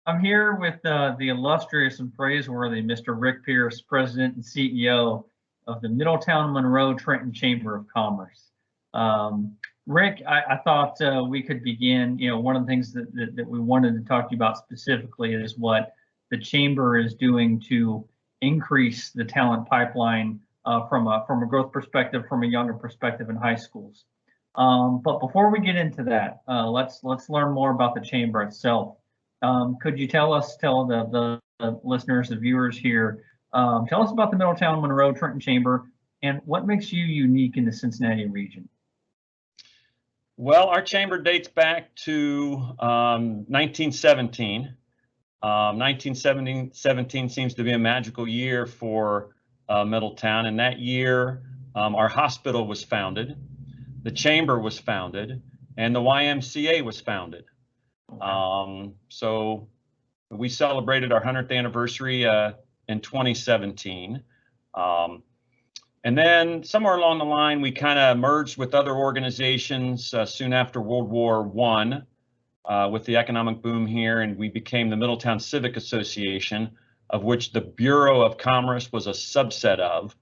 I'm here with the illustrious and praiseworthy Mr. Rick Pearce, President and CEO of the Middletown, Monroe, Trenton Chamber of Commerce. Rick, I thought we could begin. One of the things that we wanted to talk to you about specifically is what the Chamber is doing to increase the talent pipeline from a growth perspective, from a younger perspective in high schools. But before we get into that, let's learn more about the Chamber itself. Could you tell the listeners, the viewers here, tell us about the Middletown, Monroe, Trenton Chamber and what makes you unique in the Cincinnati region? Well, our chamber dates back to 1917. 1917 seems to be a magical year for Middletown. And that year, our hospital was founded, the chamber was founded, and the YMCA was founded. So we celebrated our 100th anniversary in 2017. And then somewhere along the line, we kind of merged with other organizations soon after World War I with the economic boom here, and we became the Middletown Civic Association, of which the Bureau of Commerce was a subset of.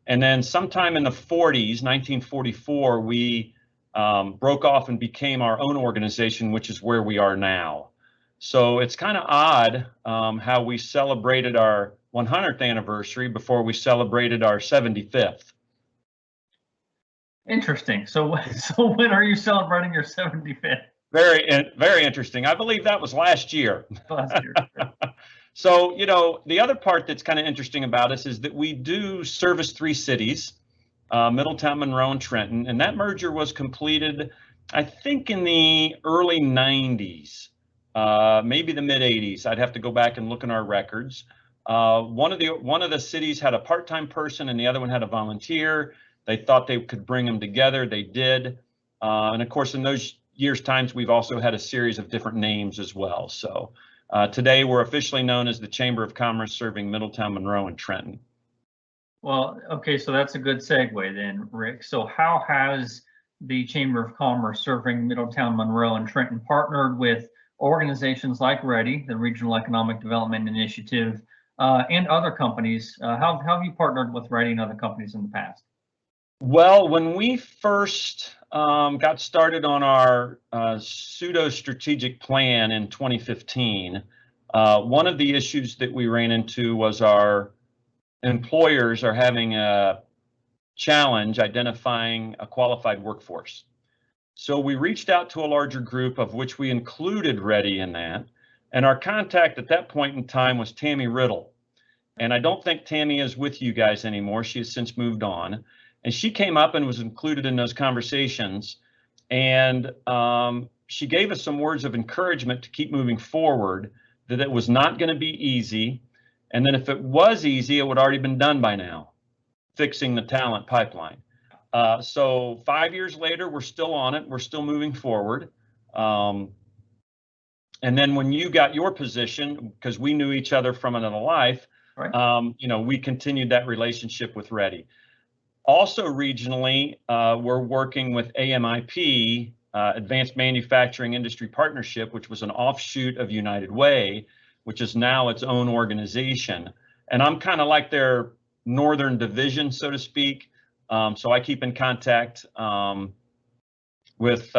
And then sometime in the 40s, 1944, we broke off and became our own organization, which is where we are now. So it's kind of odd how we celebrated our 100th anniversary before we celebrated our 75th. Interesting. So when are you celebrating your 75th? Very interesting. I believe that was last year. Last year. So, the other part that's kind of interesting about us is that we do service 3 cities, Middletown, Monroe, and Trenton, and that merger was completed, I think, in the early 90s, maybe the mid 80s. I'd have to go back and look in our records. One of the cities had a part-time person and the other one had a volunteer. They thought they could bring them together. They did. And of course, in those years' times, we've also had a series of different names as well. So today we're officially known as the Chamber of Commerce, serving Middletown, Monroe, and Trenton. Well, okay, so that's a good segue then, Rick. So how has the Chamber of Commerce serving Middletown, Monroe, and Trenton partnered with organizations like REDI, the Regional Economic Development Initiative, and other companies? How have you partnered with REDI and other companies in the past? Well, when we first got started on our pseudo-strategic plan in 2015, one of the issues that we ran into was our employers are having a challenge identifying a qualified workforce. So we reached out to a larger group, of which we included REDI in that. And our contact at that point in time was Tammy Riddle. And I don't think Tammy is with you guys anymore. She has since moved on. And she came up and was included in those conversations. And she gave us some words of encouragement to keep moving forward, that it was not going to be easy. And then if it was easy, it would already been done by now, fixing the talent pipeline. So 5 years later, we're still on it. We're still moving forward. And then when you got your position, because we knew each other from another life, right. We continued that relationship with REDI. Also regionally, we're working with AMIP, Advanced Manufacturing Industry Partnership, which was an offshoot of United Way, which is now its own organization. And I'm kind of like their northern division, so to speak. So I keep in contact with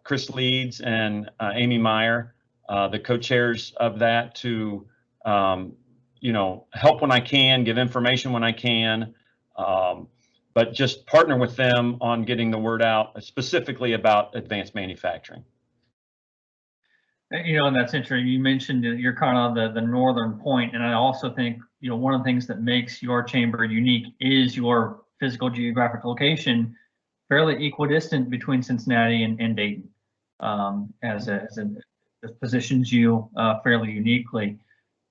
Chris Leeds and Amy Meyer, the co-chairs of that, to help when I can, give information when I can, but just partner with them on getting the word out, specifically about advanced manufacturing. And that's interesting. You mentioned that you're kind of the northern point, and I also think one of the things that makes your chamber unique is your physical geographic location, fairly equidistant between Cincinnati and Dayton, as it positions you fairly uniquely.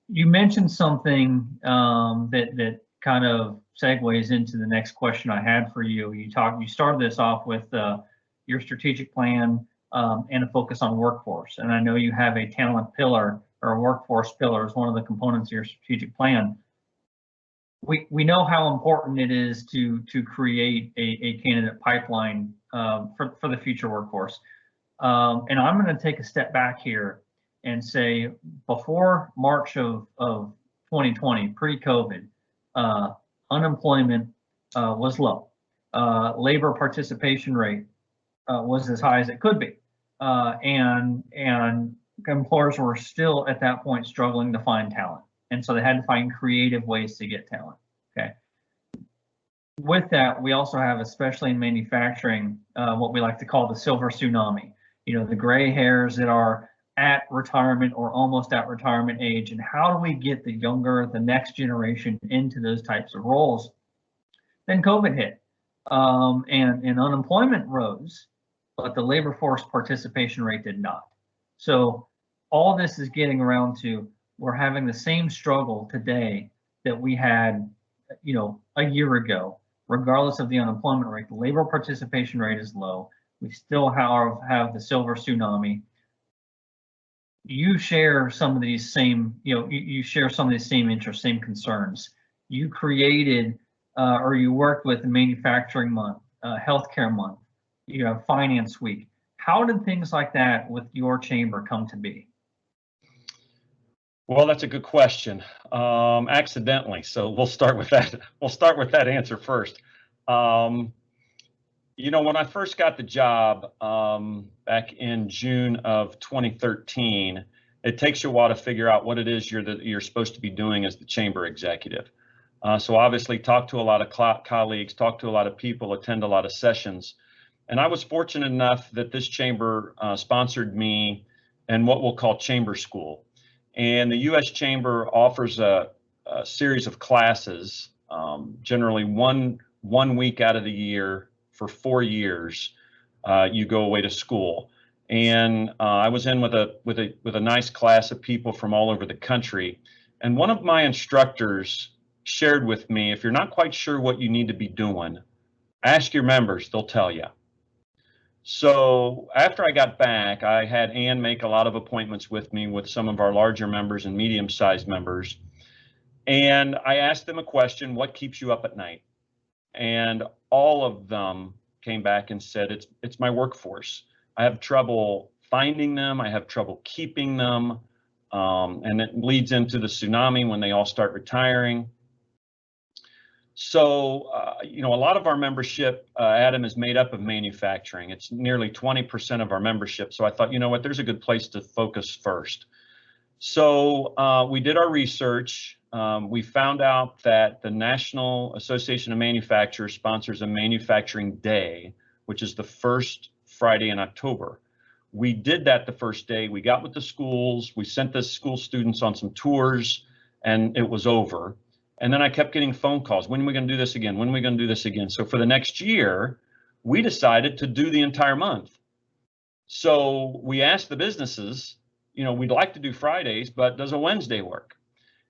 You mentioned something that kind of segues into the next question I had for you. You started this off with your strategic plan and a focus on workforce. And I know you have a talent pillar, or a workforce pillar, as one of the components of your strategic plan. We know how important it is to create a candidate pipeline for the future workforce. And I'm going to take a step back here. and say, before March of 2020, pre-COVID, unemployment was low. Labor participation rate was as high as it could be. And employers were still at that point struggling to find talent. And so they had to find creative ways to get talent. Okay. With that, we also have, especially in manufacturing, what we like to call the silver tsunami. You know, the gray hairs that are at retirement or almost at retirement age, and how do we get the younger, the next generation into those types of roles? Then COVID hit, and unemployment rose, but the labor force participation rate did not. So all this is getting around to, we're having the same struggle today that we had, you know, a year ago. Regardless of the unemployment rate, the labor participation rate is low. We still have the silver tsunami. You share some of these same, you know, you share some of these same interests, same concerns. You created or you worked with Manufacturing Month, Healthcare Month, you have Finance Week. How did things like that with your chamber come to be? Well, that's a good question. Accidentally. So we'll start with that. We'll start with that answer first. You know, when I first got the job back in June of 2013, it takes you a while to figure out what it is you're supposed to be doing as the chamber executive. So obviously talk to a lot of colleagues, talk to a lot of people, attend a lot of sessions. And I was fortunate enough that this chamber sponsored me in what we'll call chamber school. And the U.S. Chamber offers a series of classes, generally one week out of the year for 4 years. You go away to school, and I was in with a nice class of people from all over the country. And one of my instructors shared with me, if you're not quite sure what you need to be doing, ask your members; they'll tell you. So after I got back, I had Ann make a lot of appointments with me with some of our larger members and medium-sized members. And I asked them a question: what keeps you up at night? And all of them came back and said, it's my workforce. I have trouble finding them. I have trouble keeping them. And it leads into the tsunami when they all start retiring. So, you know, a lot of our membership, Adam, is made up of manufacturing. It's nearly 20% of our membership. So I thought, you know what, there's a good place to focus first. So we did our research. We found out that the National Association of Manufacturers sponsors a manufacturing day, which is the first Friday in October. We did that the first day. We got with the schools. We sent the school students on some tours, and it was over. And then I kept getting phone calls. When are we going to do this again? When are we going to do this again? So for the next year, we decided to do the entire month. So we asked the businesses, you know, we'd like to do Fridays, but does a Wednesday work?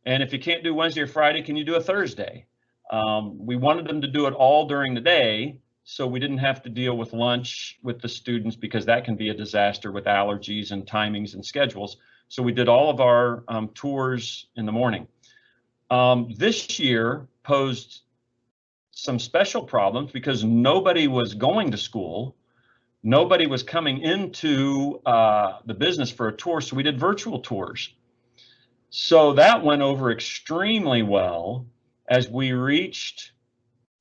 And if you can't do Wednesday or Friday, can you do a Thursday? We wanted them to do it all during the day, so we didn't have to deal with lunch with the students, because that can be a disaster with allergies and timings and schedules. So we did all of our tours in the morning. This year posed some special problems because nobody was going to school. Nobody was coming into the business for a tour, so we did virtual tours. So that went over extremely well, as we reached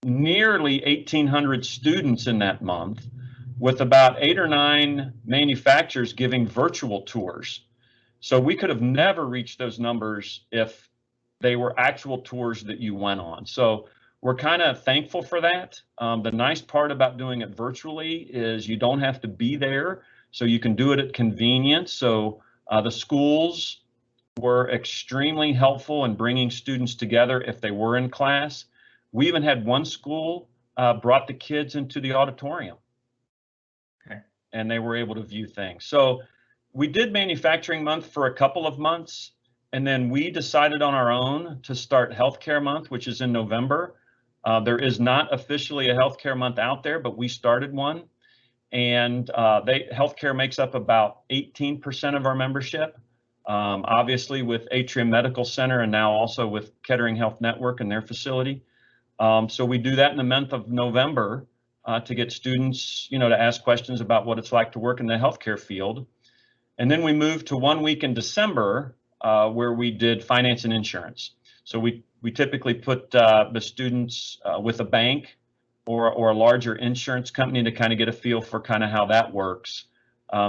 nearly 1,800 students in that month, with about 8 or 9 manufacturers giving virtual tours. So we could have never reached those numbers if they were actual tours that you went on. So we're kind of thankful for that. The nice part about doing it virtually is you don't have to be there, so you can do it at convenience. So the schools were extremely helpful in bringing students together if they were in class. We even had one school brought the kids into the auditorium. Okay. And they were able to view things. So we did Manufacturing Month for a couple of months, and then we decided on our own to start Healthcare Month, which is in November. There is not officially a Healthcare Month out there, but we started one. And healthcare makes up about 18% of our membership. Obviously with Atrium Medical Center, and now also with Kettering Health Network and their facility. So we do that in the month of November to get students, you know, to ask questions about what it's like to work in the healthcare field. And then we moved to 1 week in December where we did finance and insurance. So we typically put the students with a bank or a larger insurance company to kind of get a feel for kind of how that works.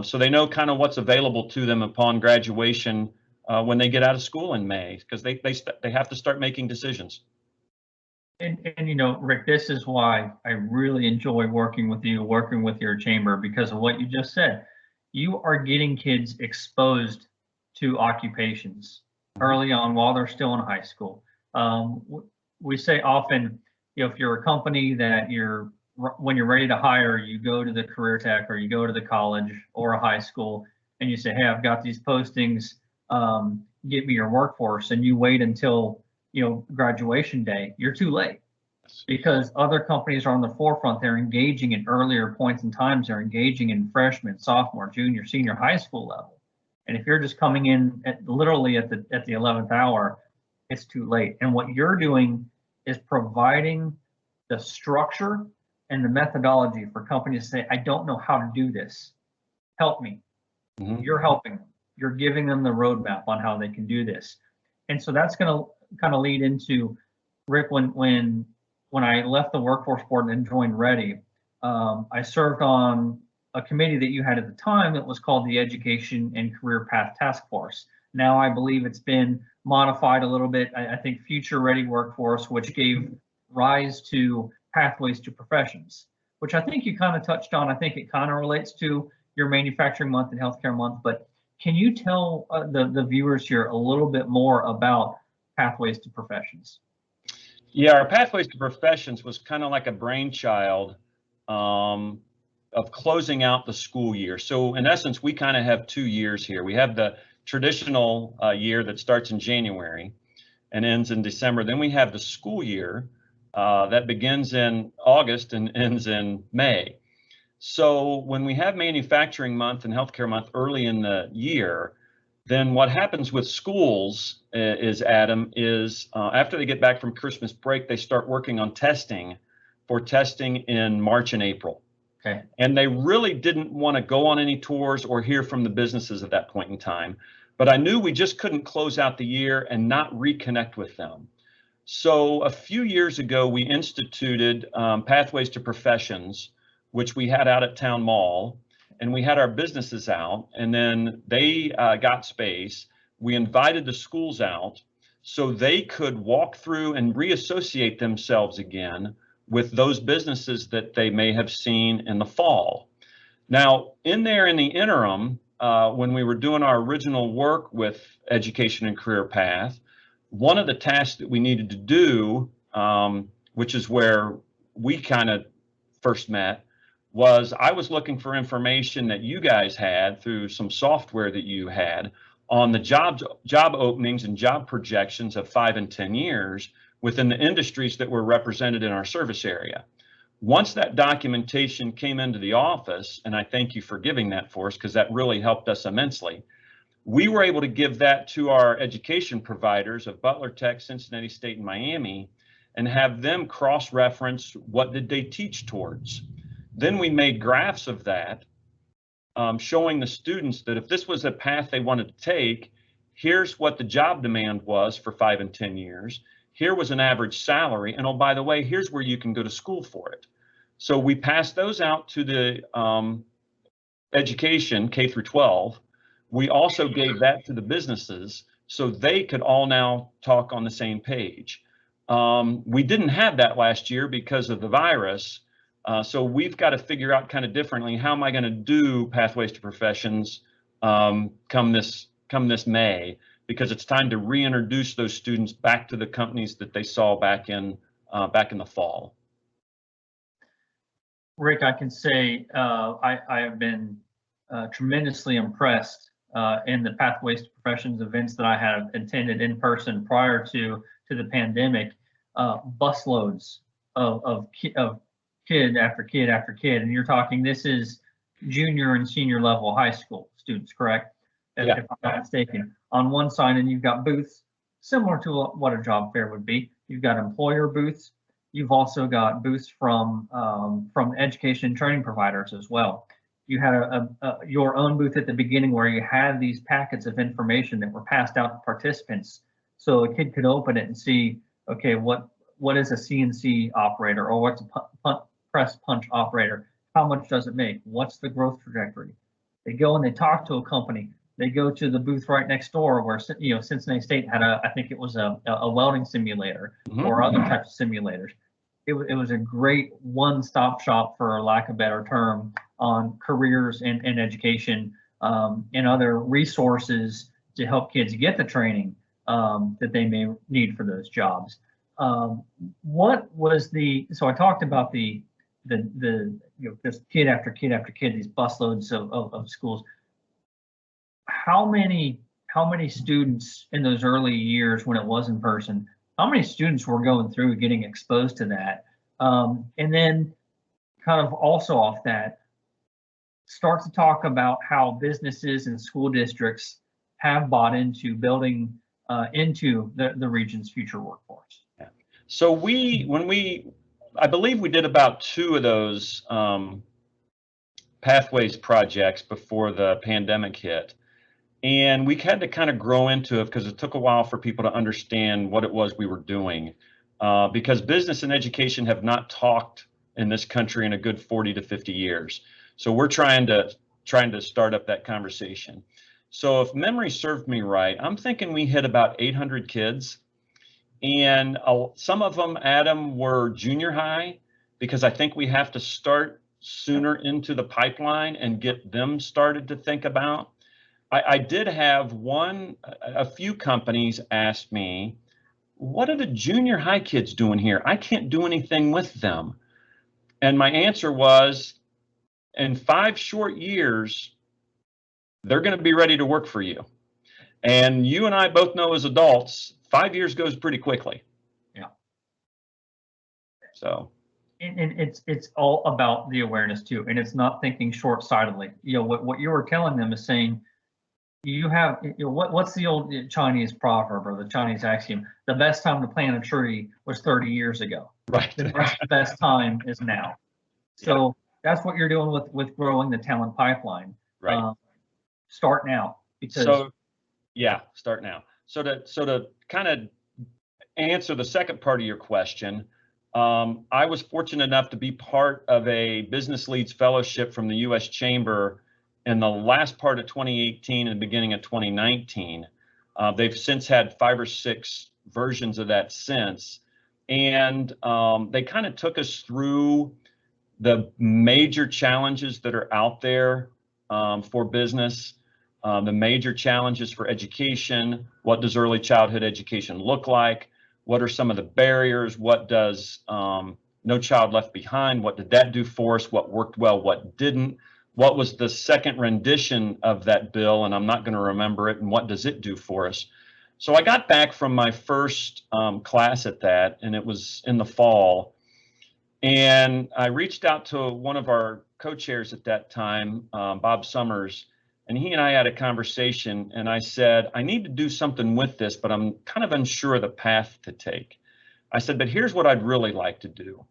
So they know kind of what's available to them upon graduation when they get out of school in May, because they have to start making decisions. And you know, Rick, this is why I really enjoy working with you, working with your chamber, because of what you just said. You are getting kids exposed to occupations early on while they're still in high school. We say often, you know, if you're a company that when you're ready to hire, you go to the career tech or you go to the college or a high school and you say, hey, I've got these postings, get me your workforce, and you wait until, you know, graduation day, you're too late, because other companies are on the forefront. They're engaging in earlier points in times. They're engaging in freshman, sophomore, junior, senior high school level. And if you're just coming in literally at the 11th hour, it's too late. And what you're doing is providing the structure and the methodology for companies to say, I don't know how to do this. Help me. Mm-hmm. You're helping them. You're giving them the roadmap on how they can do this. And so that's going to kind of lead into, Rick, when I left the workforce board and joined REDI, I served on a committee that you had at the time that was called the Education and Career Path Task Force. Now I believe it's been modified a little bit. I think Future Ready Workforce, which gave rise to Pathways to Professions, which I think you kind of touched on. I think it kind of relates to your Manufacturing Month and Healthcare Month, but can you tell the viewers here a little bit more about Pathways to Professions? Yeah, our Pathways to Professions was kind of like a brainchild of closing out the school year. So in essence, we kind of have 2 years here. We have the traditional year that starts in January and ends in December. Then we have the school year that begins in August and ends in May. So when we have Manufacturing Month and Healthcare Month early in the year, then what happens with schools is, Adam, is after they get back from Christmas break, they start working on testing in March and April. Okay. And they really didn't want to go on any tours or hear from the businesses at that point in time. But I knew we just couldn't close out the year and not reconnect with them. So a few years ago, we instituted Pathways to Professions, which we had out at Town Mall. And we had our businesses out, and then they got space. We invited the schools out so they could walk through and reassociate themselves again with those businesses that they may have seen in the fall. Now, in the interim, when we were doing our original work with Education and Career Path, one of the tasks that we needed to do, which is where we kind of first met, was I was looking for information that you guys had through some software that you had on the job openings and job projections of 5 and 10 years within the industries that were represented in our service area. Once that documentation came into the office, and I thank you for giving that for us because that really helped us immensely, we were able to give that to our education providers of Butler Tech, Cincinnati State, and Miami, and have them cross-reference what did they teach towards. Then we made graphs of that, showing the students that if this was a path they wanted to take, here's what the job demand was for 5 and 10 years. Here was an average salary. And oh, by the way, here's where you can go to school for it. So we passed those out to the education, K through 12. We also gave that to the businesses so they could all now talk on the same page. We didn't have that last year because of the virus. So we've got to figure out kind of differently, how am I going to do Pathways to Professions come this May, because it's time to reintroduce those students back to the companies that they saw back in the fall. Rick, I can say I have been tremendously impressed in the Pathways to Professions events that I have attended in person prior to the pandemic. Busloads of kid after kid after kid, and you're talking, this is junior and senior level high school students, correct? Yeah. If I'm not mistaken. On one side, and you've got booths similar to what a job fair would be. You've got employer booths. You've also got booths from education and training providers as well. You had your own booth at the beginning where you had these packets of information that were passed out to participants, so a kid could open it and see, okay, what is a CNC operator, or what's a press punch operator? How much does it make? What's the growth trajectory? They go and they talk to a company. They go to the booth right next door where, Cincinnati State had I think it was a welding simulator or other types of simulators. It was a great one-stop shop, for lack of a better term, on careers and education, and other resources to help kids get the training that they may need for those jobs. What was so I talked about the just kid after kid after kid, these busloads of schools. How many students in those early years when it was in person, how many students were going through getting exposed to that? And then kind of also off that, start to talk about how businesses and school districts have bought into building into the region's future workforce. Yeah. So I believe we did about 2 of those pathways projects before the pandemic hit. And we had to kind of grow into it because it took a while for people to understand what it was we were doing, because business and education have not talked in this country in a good 40 to 50 years. So we're trying to start up that conversation. So if memory served me right, I'm thinking we hit about 800 kids, and some of them, Adam, were junior high, because I think we have to start sooner into the pipeline and get them started to think about. I did have a few companies ask me, what are the junior high kids doing here? I can't do anything with them. And my answer was, in 5 short years, they're going to be ready to work for you. And you and I both know as adults, 5 years goes pretty quickly. Yeah. So. And it's all about the awareness too. And it's not thinking short-sightedly. What you were telling them is saying, you have, what's the old Chinese proverb or the Chinese axiom? The best time to plant a tree was 30 years ago. Right. The best time is now. So that's what you're doing with growing the talent pipeline. Right. Start now. Start now. So to kind of answer the second part of your question, I was fortunate enough to be part of a Business Leads Fellowship from the U.S. Chamber in the last part of 2018 and the beginning of 2019. They've since had 5 or 6 versions of that since. And they kind of took us through the major challenges that are out there for business, the major challenges for education. What does early childhood education look like? What are some of the barriers? What does No Child Left Behind? What did that do for us? What worked well? What didn't? What was the second rendition of that bill? And I'm not going to remember it. And what does it do for us? So I got back from my first class at that, and it was in the fall. And I reached out to one of our co-chairs at that time, Bob Summers, and he and I had a conversation, and I said, I need to do something with this, but I'm kind of unsure of the path to take. I said, but here's what I'd really like to do.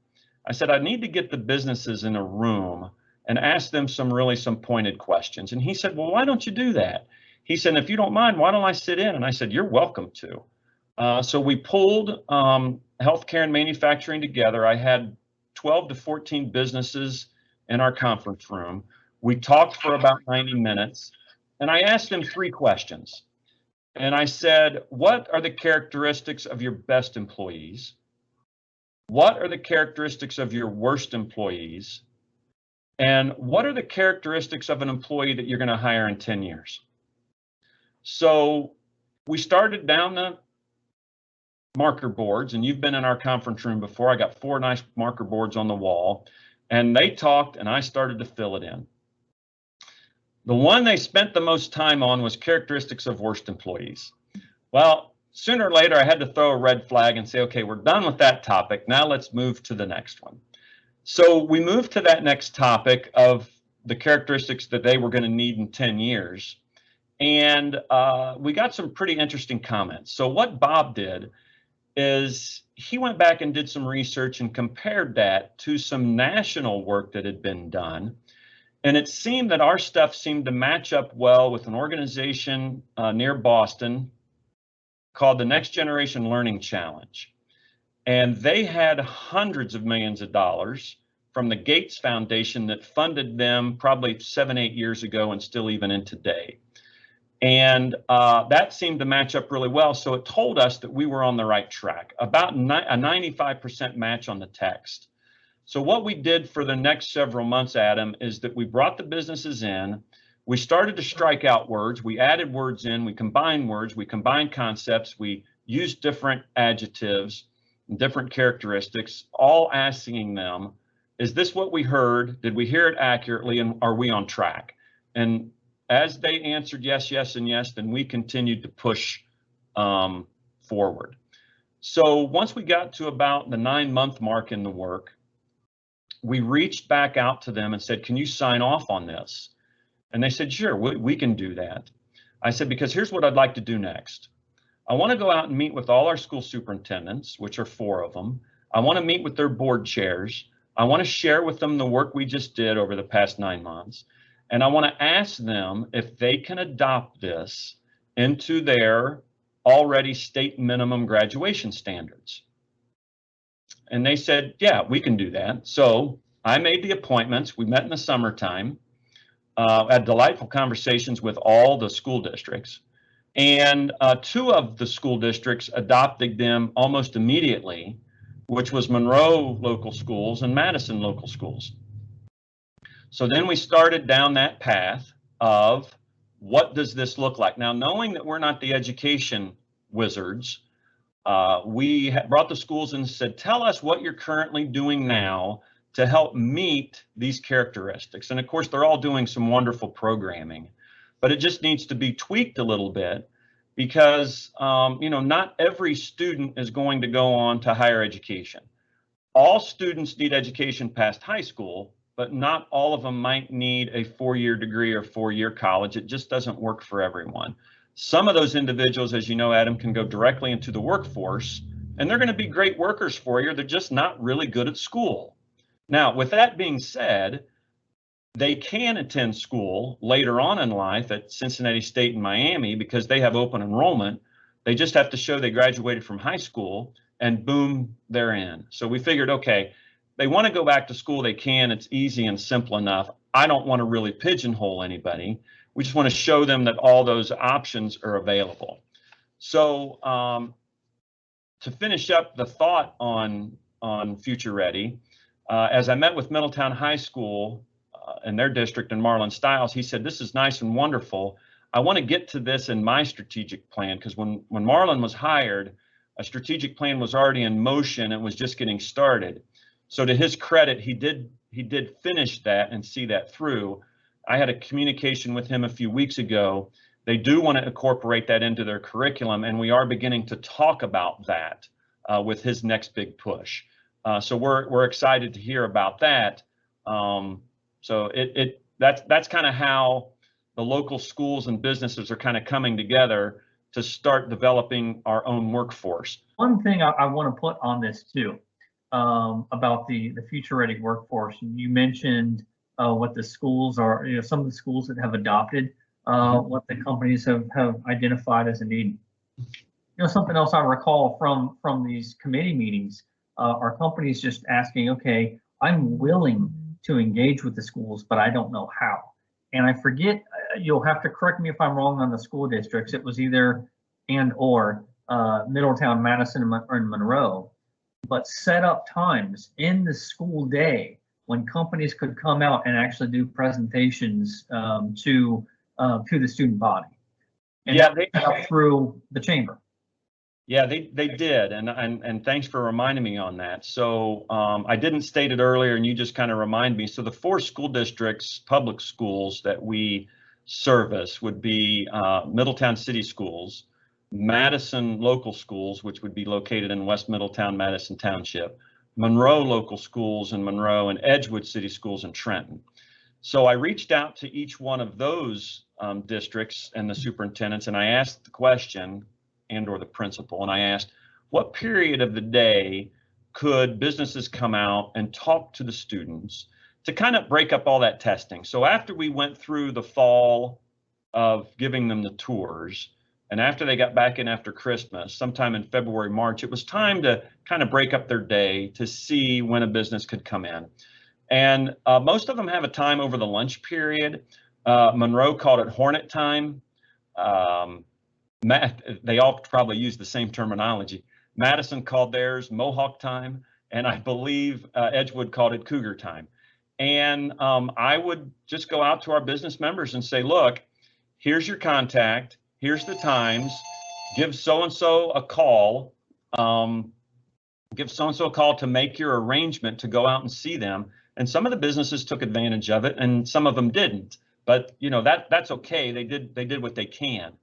I said, I need to get the businesses in a room and ask them some pointed questions. And he said, well, why don't you do that? He said, if you don't mind, why don't I sit in? And I said, you're welcome to. So we pulled healthcare and manufacturing together. I had 12 to 14 businesses in our conference room. We talked for about 90 minutes, and I asked them 3 questions. And I said, what are the characteristics of your best employees? What are the characteristics of your worst employees? And what are the characteristics of an employee that you're going to hire in 10 years? So we started down the marker boards, and you've been in our conference room before. I got 4 nice marker boards on the wall, and they talked, and I started to fill it in. The one they spent the most time on was characteristics of worst employees. Well, sooner or later, I had to throw a red flag and say, okay, we're done with that topic. Now let's move to the next one. So we moved to that next topic of the characteristics that they were going to need in 10 years. And we got some pretty interesting comments. So what Bob did is he went back and did some research and compared that to some national work that had been done. And it seemed that our stuff seemed to match up well with an organization near Boston called the Next Generation Learning Challenge. And they had hundreds of millions of dollars from the Gates Foundation that funded them probably 7, 8 years ago and still even in today. And that seemed to match up really well. So it told us that we were on the right track, about a 95% match on the text. So what we did for the next several months, Adam, is that we brought the businesses in. We started to strike out words. We added words in. We combined words. We combined concepts. We used different adjectives and different characteristics, all asking them, is this what we heard? Did we hear it accurately? And are we on track? And as they answered yes, yes, and yes, then we continued to push forward. So once we got to about the 9-month mark in the work, we reached back out to them and said, can you sign off on this? And they said, sure, we can do that. I said, because here's what I'd like to do next. I want to go out and meet with all our school superintendents, which are 4 of them. I want to meet with their board chairs. I want to share with them the work we just did over the past 9 months. And I want to ask them if they can adopt this into their already state minimum graduation standards. And they said, yeah, we can do that. So I made the appointments. We met in the summertime, had delightful conversations with all the school districts. And 2 of the school districts adopted them almost immediately, which was Monroe local schools and Madison local schools. So then we started down that path of what does this look like? Now, knowing that we're not the education wizards, we brought the schools and said, tell us what you're currently doing now to help meet these characteristics. And of course, they're all doing some wonderful programming, but it just needs to be tweaked a little bit because, not every student is going to go on to higher education. All students need education past high school, but not all of them might need a 4-year degree or 4-year college. It just doesn't work for everyone. Some of those individuals, as you know, Adam, can go directly into the workforce, and they're going to be great workers for you. They're just not really good at school. Now, with that being said, they can attend school later on in life at Cincinnati State and Miami because they have open enrollment. They just have to show they graduated from high school, and boom, they're in. So we figured, okay, they want to go back to school, they can. It's easy and simple enough. I don't want to really pigeonhole anybody. We just want to show them that all those options are available. So to finish up the thought on Future Ready, as I met with Middletown High School and their district and Marlon Stiles, he said, this is nice and wonderful. I want to get to this in my strategic plan, because when Marlon was hired, a strategic plan was already in motion and was just getting started. So to his credit, he did finish that and see that through. I had a communication with him a few weeks ago. They do want to incorporate that into their curriculum, and we are beginning to talk about that with his next big push. So we're excited to hear about that. So that's kind of how the local schools and businesses are kind of coming together to start developing our own workforce. One thing I want to put on this too, about the Future Ready workforce. You mentioned what the schools are, some of the schools that have adopted what the companies have identified as a need. Something else I recall from these committee meetings are companies just asking, okay, I'm willing to engage with the schools, but I don't know how. And I forget, you'll have to correct me if I'm wrong on the school districts. It was either or Middletown, Madison, and Monroe, but set up times in the school day when companies could come out and actually do presentations to the student body. And yeah, they up through the chamber. Yeah, they did, and thanks for reminding me on that. So I didn't state it earlier, and you just kind of remind me. So the 4 school districts, public schools that we service would be Middletown City Schools, Madison Local Schools, which would be located in West Middletown, Madison Township, Monroe Local Schools in Monroe, and Edgewood City Schools in Trenton. So I reached out to each one of those districts and the superintendents, and I asked the question, or the principal, and I asked, what period of the day could businesses come out and talk to the students to kind of break up all that testing. So after we went through the fall of giving them the tours, and after they got back in after Christmas, sometime in February, March, it was time to kind of break up their day to see when a business could come in. And most of them have a time over the lunch period. Monroe called it Hornet time. They all probably use the same terminology. Madison called theirs Mohawk time, and I believe Edgewood called it Cougar time. And I would just go out to our business members and say, look, here's your contact, here's the times, give so-and-so a call, to make your arrangement to go out and see them. And some of the businesses took advantage of it and some of them didn't. But that's okay. They did what they can.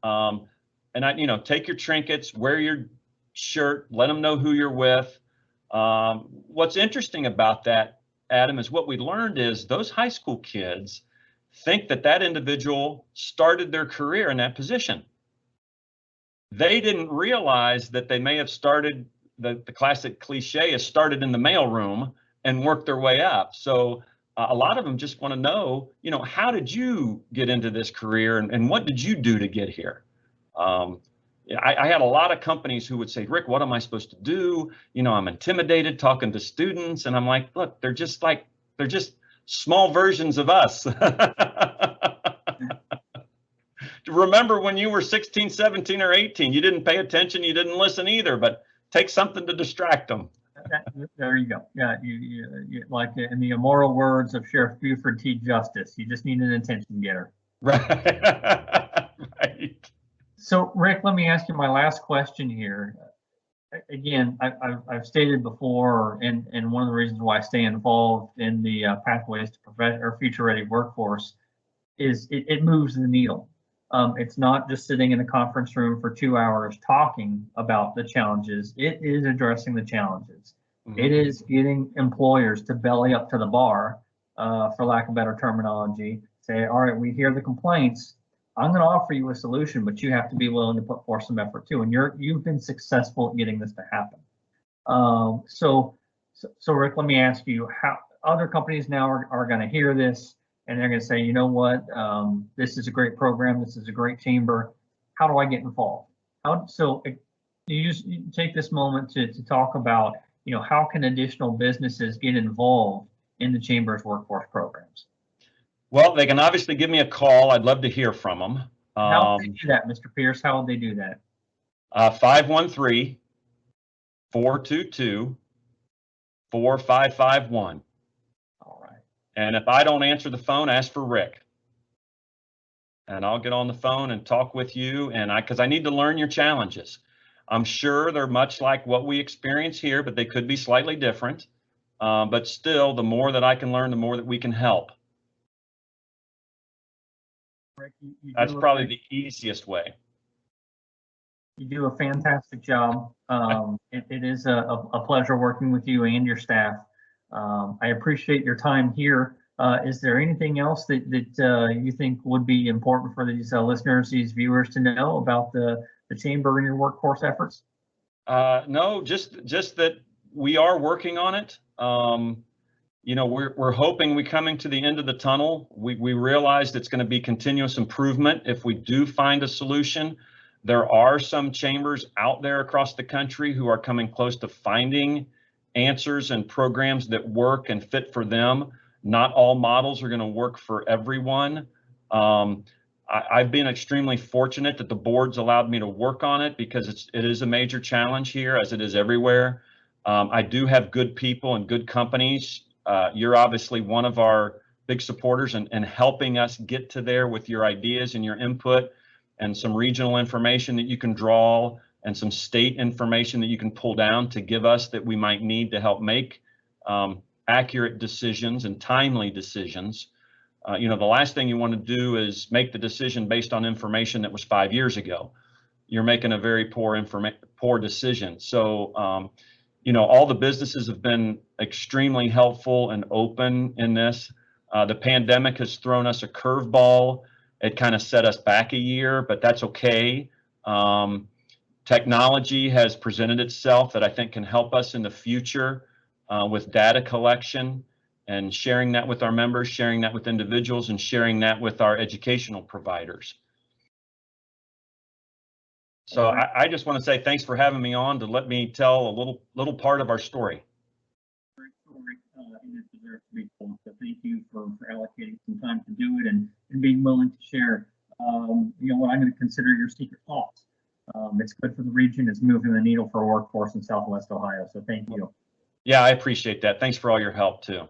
And take your trinkets, wear your shirt, let them know who you're with. What's interesting about that, Adam, is what we learned is those high school kids think that individual started their career in that position. They didn't realize that they may have started, the classic cliche is started in the mailroom and worked their way up. So a lot of them just want to know, how did you get into this career and what did you do to get here? I had a lot of companies who would say, Rick, what am I supposed to do? I'm intimidated talking to students. And I'm like, look, they're just small versions of us. Remember when you were 16, 17, or 18, you didn't pay attention, you didn't listen either, but take something to distract them. There you go. Yeah, you like in the immoral words of Sheriff Buford T. Justice, you just need an attention getter. Right. Right. So, Rick, let me ask you my last question here. Again, I've stated before, and one of the reasons why I stay involved in the Pathways to Future Ready Workforce is it moves the needle. It's not just sitting in a conference room for 2 hours talking about the challenges. It is addressing the challenges. Mm-hmm. It is getting employers to belly up to the bar, for lack of better terminology, say, all right, we hear the complaints. I'm going to offer you a solution, but you have to be willing to put forth some effort too. And you've been successful at getting this to happen. So Rick, let me ask you, how other companies now are going to hear this and they're going to say, you know what, this is a great program. This is a great chamber. How do I get involved? So you take this moment to talk about, how can additional businesses get involved in the Chamber's workforce programs? Well, they can obviously give me a call. I'd love to hear from them. How would they do that, Mr. Pearce? How would they do that? 513-422-4551. All right. And if I don't answer the phone, ask for Rick. And I'll get on the phone and talk with you. And because I need to learn your challenges. I'm sure they're much like what we experience here, but they could be slightly different. But still, the more that I can learn, the more that we can help. Rick, that's probably the easiest way. You do a fantastic job. It is a pleasure working with you and your staff. I appreciate your time here. Is there anything else that you think would be important for these listeners, these viewers to know about the Chamber and your workforce efforts? No, just that we are working on it. We're hoping we're coming to the end of the tunnel. We realized it's going to be continuous improvement if we do find a solution. There are some chambers out there across the country who are coming close to finding answers and programs that work and fit for them. Not all models are going to work for everyone. I've been extremely fortunate that the board's allowed me to work on it because it is a major challenge here, as it is everywhere. I do have good people and good companies. You're obviously one of our big supporters and helping us get to there with your ideas and your input and some regional information that you can draw and some state information that you can pull down to give us that we might need to help make accurate decisions and timely decisions. The last thing you want to do is make the decision based on information that was 5 years ago. You're making a very poor decision. So, all the businesses have been extremely helpful and open in this. The pandemic has thrown us a curveball. It kind of set us back a year, but that's okay. Technology has presented itself that I think can help us in the future with data collection and sharing that with our members, sharing that with individuals, and sharing that with our educational providers. So I just want to say thanks for having me on to let me tell a little part of our story. Great story, and it deserves to be told. So thank you for allocating some time to do it and being willing to share, what I'm going to consider your secret sauce. It's good for the region. It's moving the needle for workforce in Southwest Ohio. So thank you. Yeah, I appreciate that. Thanks for all your help too.